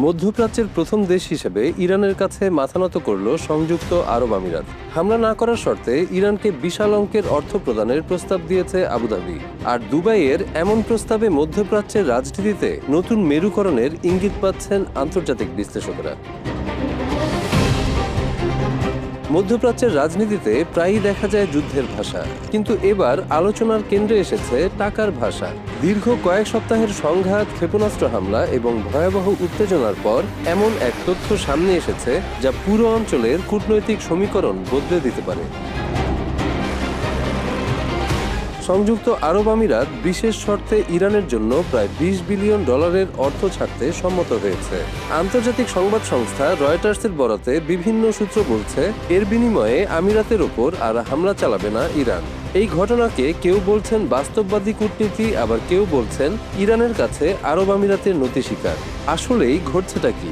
মধ্যপ্রাচ্যের প্রথম দেশ হিসেবে ইরানের কাছে মাথা নত করল সংযুক্ত আরব আমিরাত। হামলা না করার শর্তে ইরানকে বিশাল অঙ্কের অর্থ প্রদানের প্রস্তাব দিয়েছে আবুধাবি। আর দুবাইয়ের এমন প্রস্তাবে মধ্যপ্রাচ্যের রাজনীতিতে নতুন মেরুকরণের ইঙ্গিত পাচ্ছেন আন্তর্জাতিক বিশ্লেষকেরা। মধ্যপ্রাচ্যের রাজনীতিতে প্রায়ই দেখা যায় যুদ্ধের ভাষা, কিন্তু এবার আলোচনার কেন্দ্রে এসেছে টাকার ভাষা। দীর্ঘ কয়েক সপ্তাহের সংঘাত, ক্ষেপণাস্ত্র হামলা এবং ভয়াবহ উত্তেজনার পর এমন এক তথ্য সামনে এসেছে যা পুরো অঞ্চলের কূটনৈতিক সমীকরণ বদলে দিতে পারে। সংযুক্ত আরব আমিরাত বিশেষ শর্তে ইরানের জন্য প্রায় $20 বিলিয়ন অর্থ ছাড়তে সম্মত হয়েছে। আন্তর্জাতিক সংবাদ সংস্থা রয়টার্সের বরাতে বিভিন্ন সূত্র বলছে, এর বিনিময়ে আমিরাতের ওপর আর হামলা চালাবে না ইরান। এই ঘটনাকে কেউ বলছেন বাস্তববাদী কূটনীতি, আবার কেউ বলছেন ইরানের কাছে আরব আমিরাতের নতি স্বীকার। আসলেই ঘটছেটা কি?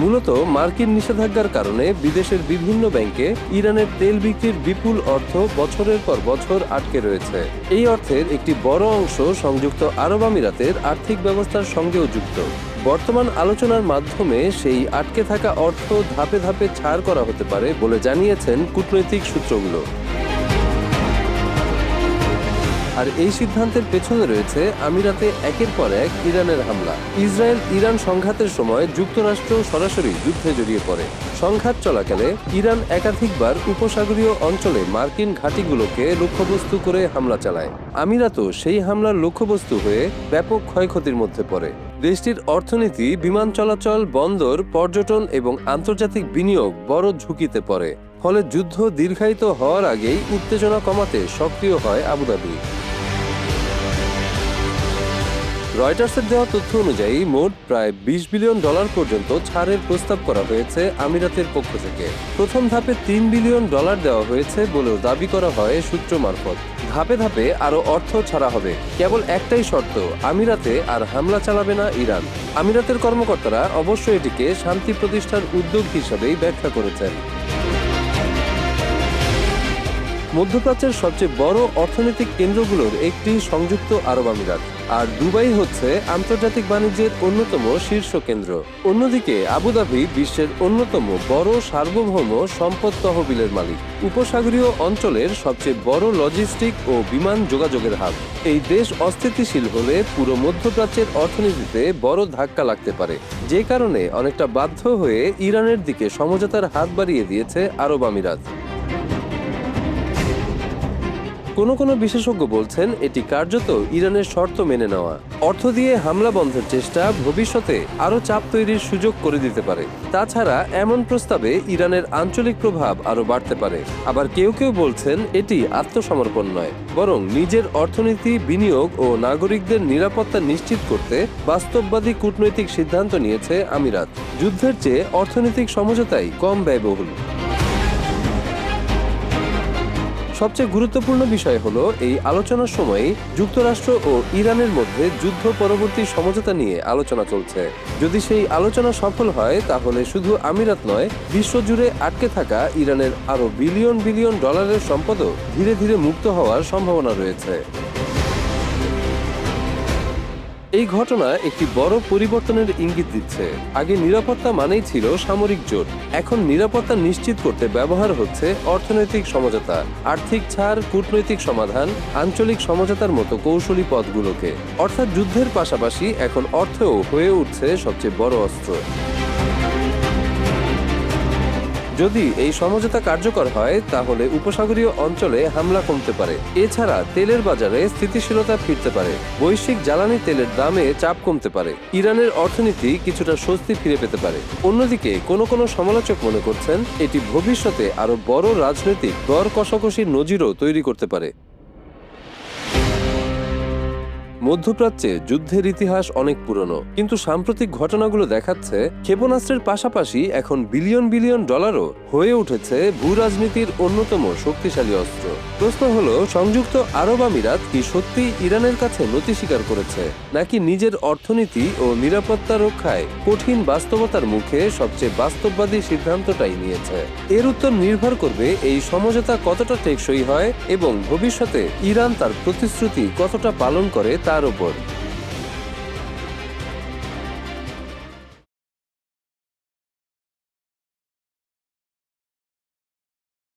মূলত মার্কিন নিষেধাজ্ঞার কারণে বিদেশের বিভিন্ন ব্যাংকে ইরানের তেল বিক্রির বিপুল অর্থ বছরের পর বছর আটকে রয়েছে। এই অর্থের একটি বড় অংশ সংযুক্ত আরব আমিরাতের আর্থিক ব্যবস্থার সঙ্গেও যুক্ত। বর্তমান আলোচনার মাধ্যমে সেই আটকে থাকা অর্থ ধাপে ধাপে ছাড় করা হতে পারে বলে জানিয়েছেন কূটনৈতিক সূত্রগুলো। আর এই সিদ্ধান্তের পেছনে রয়েছে আমিরাতে একের পর এক ইরানের হামলা। ইসরায়েল ইরান সংঘাতের সময় যুক্তরাষ্ট্র সরাসরি যুদ্ধে জড়িয়ে পড়ে। সংঘাত চলাকালে ইরান একাধিকবার উপসাগরীয় অঞ্চলে মার্কিন ঘাঁটিগুলোকে লক্ষ্যবস্তু করে হামলা চালায়। আমিরাতও সেই হামলার লক্ষ্যবস্তু হয়ে ব্যাপক ক্ষয়ক্ষতির মধ্যে পড়ে। দেশটির অর্থনীতি, বিমান চলাচল, বন্দর, পর্যটন এবং আন্তর্জাতিক বিনিয়োগ বড় ঝুঁকিতে পড়ে। ফলে যুদ্ধ দীর্ঘায়িত হওয়ার আগেই উত্তেজনা কমাতে সক্রিয় হয় আবুধাবি। রয়টার্সের দেওয়া তথ্য অনুযায়ী মোট প্রায় $20 বিলিয়ন পর্যন্ত ছাড়ের প্রস্তাব করা হয়েছে আমিরাতের পক্ষ থেকে। প্রথম ধাপে $3 বিলিয়ন দেওয়া হয়েছে বলেও দাবি করা হয় সূত্র মারফত। ধাপে ধাপে আরও অর্থ ছাড়া হবে। কেবল একটাই শর্ত, আমিরাতে আর হামলা চালাবে না ইরান। আমিরাতের কর্মকর্তারা অবশ্য এটিকে শান্তি প্রতিষ্ঠার উদ্যোগ হিসাবেই ব্যাখ্যা করেছেন। মধ্যপ্রাচ্যের সবচেয়ে বড় অর্থনৈতিক কেন্দ্রগুলোর একটি সংযুক্ত আরব আমিরাত, আর দুবাই হচ্ছে আন্তর্জাতিক বাণিজ্যের অন্যতম শীর্ষ কেন্দ্র। অন্যদিকে আবুধাবি বিশ্বের অন্যতম বড় সার্বভৌম সম্পদ তহবিলের মালিক, উপসাগরীয় অঞ্চলের সবচেয়ে বড় লজিস্টিক ও বিমান যোগাযোগের হাব। এই দেশ অস্থিতিশীল হলে পুরো মধ্যপ্রাচ্যের অর্থনীতিতে বড় ধাক্কা লাগতে পারে, যে কারণে অনেকটা বাধ্য হয়ে ইরানের দিকে সমঝোতার হাত বাড়িয়ে দিয়েছে আরব আমিরাত। কোনো বিশেষজ্ঞ বলছেন এটি কার্যত ইরানের শর্ত মেনে নেওয়া। অর্থ দিয়ে হামলা বন্ধের চেষ্টা ভবিষ্যতে আরও চাপ তৈরির সুযোগ করে দিতে পারে। তাছাড়া এমন প্রস্তাবে ইরানের আঞ্চলিক প্রভাব আরও বাড়তে পারে। আবার কেউ বলছেন এটি আত্মসমর্পণ নয়, বরং নিজের অর্থনীতি, বিনিয়োগ ও নাগরিকদের নিরাপত্তা নিশ্চিত করতে বাস্তববাদী কূটনৈতিক সিদ্ধান্ত নিয়েছে আমিরাত। যুদ্ধের চেয়ে অর্থনৈতিক সমঝোতাই কম ব্যয়বহুল। সবচেয়ে গুরুত্বপূর্ণ বিষয় হলো, এই আলোচনার সময় যুক্তরাষ্ট্র ও ইরানের মধ্যে যুদ্ধ পরবর্তী সমঝোতা নিয়ে আলোচনা চলছে। যদি সেই আলোচনা সফল হয়, তাহলে শুধু আমিরাত নয়, বিশ্বজুড়ে আটকে থাকা ইরানের আরও $বিলিয়ন সম্পদও ধীরে ধীরে মুক্ত হওয়ার সম্ভাবনা রয়েছে। এই ঘটনা একটি বড় পরিবর্তনের ইঙ্গিত দিচ্ছে। আগে নিরাপত্তা মানেই ছিল সামরিক জোট, এখন নিরাপত্তা নিশ্চিত করতে ব্যবহার হচ্ছে অর্থনৈতিক সমঝোতা, আর্থিক ছাড়, কূটনৈতিক সমাধান, আঞ্চলিক সমঝোতার মতো কৌশলী পথগুলোকে। অর্থাৎ যুদ্ধের পাশাপাশি এখন অর্থও হয়ে উঠছে সবচেয়ে বড় অস্ত্র। যদি এই সমঝোতা কার্যকর হয়, তাহলে উপসাগরীয় অঞ্চলে হামলা কমতে পারে। এছাড়া তেলের বাজারে স্থিতিশীলতা ফিরতে পারে, বৈশ্বিক জ্বালানি তেলের দামে চাপ কমতে পারে, ইরানের অর্থনীতি কিছুটা স্বস্তি ফিরে পেতে পারে। অন্যদিকে কোনো সমালোচক মনে করছেন এটি ভবিষ্যতে আরো বড় রাজনৈতিক দর কষাকষির নজিরও তৈরি করতে পারে। মধ্যপ্রাচ্যে যুদ্ধের ইতিহাস অনেক পুরনো, কিন্তু সাম্প্রতিক ঘটনাগুলো দেখাচ্ছে ক্ষেপণাস্ত্রের পাশাপাশি এখন $বিলিয়ন হয়ে উঠেছে ভূ রাজনীতির অন্যতম শক্তিশালী অস্ত্র। প্রশ্ন হলো, সংযুক্ত আরব আমিরাত কি সত্যি ইরানের কাছে নতি স্বীকার করেছে, নাকি নিজের অর্থনীতি ও নিরাপত্তা রক্ষায় কঠিন বাস্তবতার মুখে সবচেয়ে বাস্তববাদী সিদ্ধান্তটাই নিয়েছে? এর উত্তর নির্ভর করবে এই সমঝোতা কতটা টেকসই হয় এবং ভবিষ্যতে ইরান তার প্রতিশ্রুতি কতটা পালন করে তার উপর।